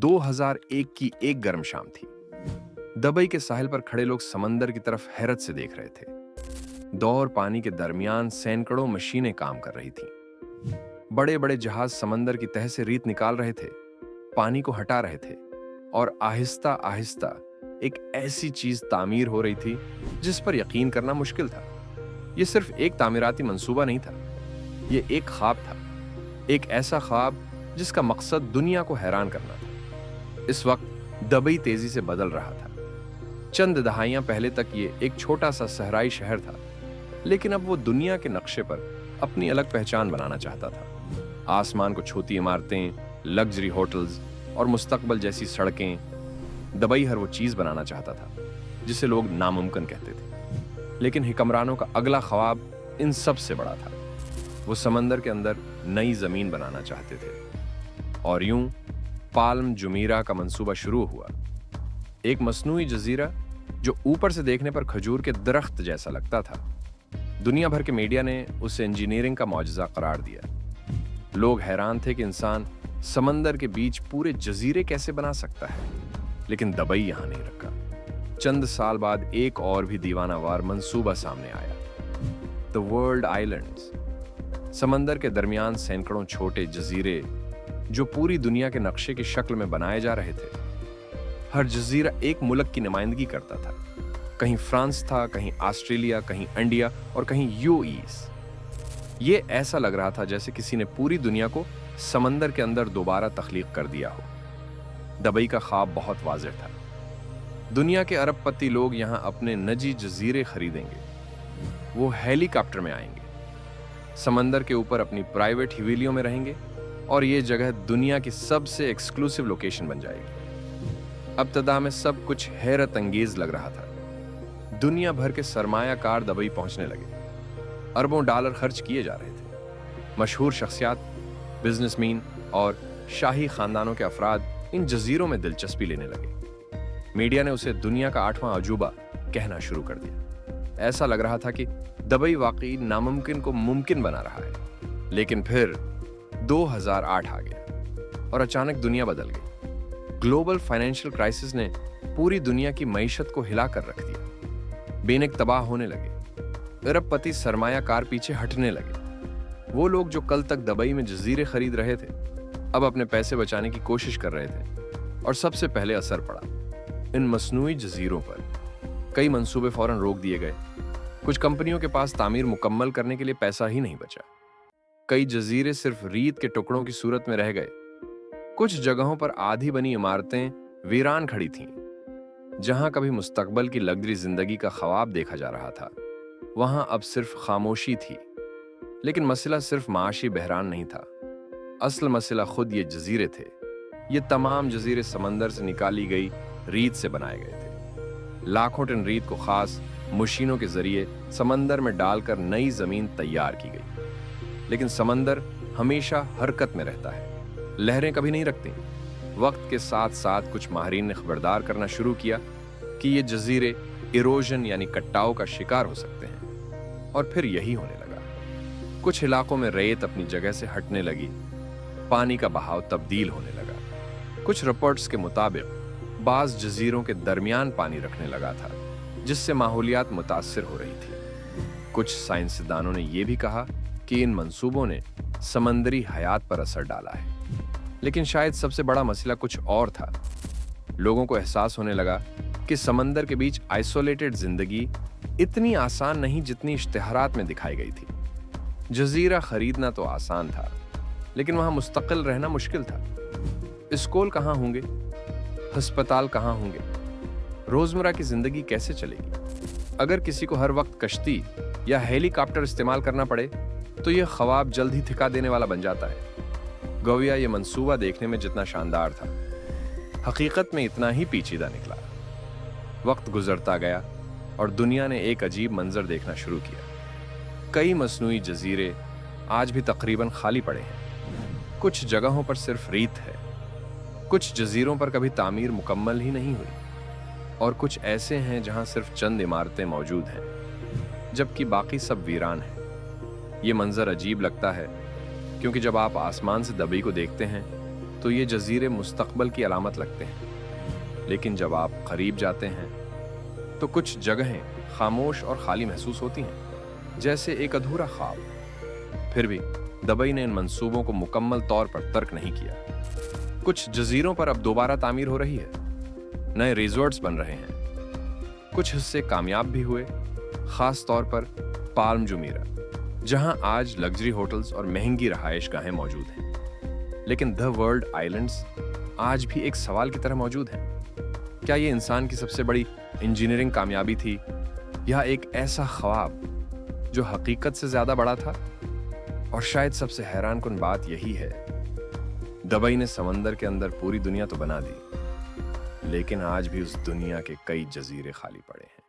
2001 की एक गर्म शाम थी। दुबई के साहिल पर खड़े लोग समंदर की तरफ हैरत से देख रहे थे। दौर पानी के दरमियान सैकड़ों मशीनें काम कर रही थीं। बड़े बड़े जहाज समंदर की तह से रेत निकाल रहे थे, पानी को हटा रहे थे, और आहिस्ता आहिस्ता एक ऐसी चीज तामीर हो रही थी जिस पर यकीन करना मुश्किल था। यह सिर्फ एक तामीराती मंसूबा नहीं था, यह एक ख्वाब था, एक ऐसा ख्वाब जिसका मकसद दुनिया को हैरान करना था। इस वक्त दुबई तेजी से बदल रहा था। चंद दहाइयां पहले तक ये एक छोटा सा सहराई शहर था, लेकिन अब वो दुनिया के नक्शे पर अपनी अलग पहचान बनाना चाहता था। आसमान को छूती इमारतें, लग्जरी होटल्स और मुस्तकबल जैसी सड़कें, दुबई हर वो चीज बनाना चाहता था जिसे लोग नामुमकिन कहते थे। लेकिन हुक्मरानों का अगला ख्वाब इन सब से बड़ा था। वो समंदर के अंदर नई जमीन बनाना चाहते थे। और यूं पाल्म जुमीरा का मंसूबा शुरू हुआ। एक मसनूई जजीरा जो ऊपर से देखने पर खजूर के दरख्त जैसा लगता था। दुनिया भर के मीडिया ने उसे इंजीनियरिंग का मौजज़ा करार दिया। लोग हैरान थे कि इंसान समंदर के बीच पूरे जजीरे कैसे बना सकता है। लेकिन दुबई यहां नहीं रुका। चंद साल बाद एक और भी दीवानावार मंसूबा सामने आया, द वर्ल्ड आइलैंड्स। समंदर के दरमियान सैकड़ों छोटे जजीरे जो पूरी दुनिया के नक्शे की शक्ल में बनाए जा रहे थे। हर जजीरा एक मुल्क की नुमाइंदगी करता था। कहीं फ्रांस था, कहीं ऑस्ट्रेलिया, कहीं इंडिया और कहीं यूएई। ये ऐसा लग रहा था जैसे किसी ने पूरी दुनिया को समंदर के अंदर दोबारा तख्लीक कर दिया हो। दुबई का ख्वाब बहुत वाज़ेह था। दुनिया के अरबपति लोग यहां अपने निजी जजीरे खरीदेंगे। वो हेलीकॉप्टर में आएंगे, समंदर के ऊपर अपनी प्राइवेट हवेलियों में रहेंगे, और ये जगह दुनिया की सबसे एक्सक्लूसिव लोकेशन बन जाएगी। अब्तदा में सब कुछ हैरत अंगेज लग रहा था। दुनिया भर के सरमायाकार दुबई पहुंचने लगे। अरबों डॉलर खर्च किए जा रहे थे। मशहूर शख्सियात, बिजनेसमैन और शाही खानदानों के अफराद इन जजीरों में दिलचस्पी लेने लगे। मीडिया ने उसे दुनिया का 8वां अजूबा कहना शुरू कर दिया। ऐसा लग रहा था कि दुबई वाकई नामुमकिन को मुमकिन बना रहा है। लेकिन फिर 2008 आ गया और अचानक दुनिया बदल गई। ग्लोबल फाइनेंशियल क्राइसिस ने पूरी दुनिया की मईशत को हिलाकर रख दिया। बेनिक तबाह होने लगे। अरबपति सरमायाकार पीछे हटने लगे। वो लोग जो कल तक दुबई में जजीरे खरीद रहे थे, अब अपने पैसे बचाने की कोशिश कर रहे थे। और सबसे पहले असर पड़ा इन मसनूई जजीरों पर। कई मंसूबे फौरन रोक दिए गए। कुछ कंपनियों के पास तामीर मुकम्मल करने के लिए पैसा ही नहीं बचा। कई जजीरे सिर्फ रीत के टुकड़ों की सूरत में रह गए। कुछ जगहों पर आधी बनी इमारतें वीरान खड़ी थीं। जहां कभी मुस्तकबल की लग्जरी जिंदगी का ख्वाब देखा जा रहा था, वहां अब सिर्फ खामोशी थी। लेकिन मसला सिर्फ माशी बहरान नहीं था। असल मसला खुद ये जजीरे थे। ये तमाम जजीरे समंदर से निकाली गई रीत से बनाए गए थे। लाखों टन रीत को खास मशीनों के जरिए समंदर में डालकर नई जमीन तैयार की गई। लेकिन समंदर हमेशा हरकत में रहता है, लहरें कभी नहीं रखती। वक्त के साथ साथ कुछ माहिरीन ने खबरदार करना शुरू किया कि ये जजीरे इरोजन यानी कटाव का शिकार हो सकते हैं। और फिर यही होने लगा। कुछ इलाकों में रेत अपनी जगह से हटने लगी, पानी का बहाव तब्दील होने लगा। कुछ रिपोर्ट्स के मुताबिक बाज जजीरों के दरमियान पानी रखने लगा था, जिससे माहौलियात मुतासिर हो रही थी। कुछ साइंसदानों ने यह भी कहा कि इन मंसूबों ने समंदरी हयात पर असर डाला है। लेकिन शायद सबसे बड़ा मसला कुछ और था। लोगों को एहसास होने लगा कि समंदर के बीच आइसोलेटेड जिंदगी इतनी आसान नहीं जितनी इश्तिहारात में दिखाई गई थी। जजीरा खरीदना तो आसान था, लेकिन वहां मुस्तकिल रहना मुश्किल था। स्कूल कहाँ होंगे, अस्पताल कहाँ होंगे, रोजमर्रा की जिंदगी कैसे चलेगी। अगर किसी को हर वक्त कश्ती या हेलीकॉप्टर इस्तेमाल करना पड़े तो यह ख्वाब जल्द ही थिका देने वाला बन जाता है। गोविया ये मंसूबा देखने में जितना शानदार था, हकीकत में इतना ही पेचीदा निकला। वक्त गुजरता गया और दुनिया ने एक अजीब मंजर देखना शुरू किया। कई मसनूई जजीरे आज भी तकरीबन खाली पड़े हैं। कुछ जगहों पर सिर्फ रेत है। कुछ जजीरों पर कभी तामीर मुकम्मल ही नहीं हुई। और कुछ ऐसे हैं जहां सिर्फ चंद इमारतें मौजूद हैं, जबकि बाकी सब वीरान है। ये मंजर अजीब लगता है क्योंकि जब आप आसमान से दुबई को देखते हैं तो ये जजीरे मुस्तकबल की अलामत लगते हैं, लेकिन जब आप करीब जाते हैं तो कुछ जगहें खामोश और खाली महसूस होती हैं, जैसे एक अधूरा ख्वाब। फिर भी दुबई ने इन मंसूबों को मुकम्मल तौर पर तर्क नहीं किया। कुछ जजीरों पर अब दोबारा तामीर हो रही है, नए रिजॉर्ट्स बन रहे हैं, कुछ हिस्से कामयाब भी हुए, खास तौर पर पाल्म जुमीरा, जहां आज लग्जरी होटल्स और महंगी रहायशगाहें मौजूद हैं। लेकिन द वर्ल्ड आइलैंड्स आज भी एक सवाल की तरह मौजूद हैं। क्या ये इंसान की सबसे बड़ी इंजीनियरिंग कामयाबी थी, या एक ऐसा ख्वाब जो हकीकत से ज्यादा बड़ा था? और शायद सबसे हैरानकुन बात यही है, दुबई ने समंदर के अंदर पूरी दुनिया तो बना दी, लेकिन आज भी उस दुनिया के कई जजीरे खाली पड़े हैं।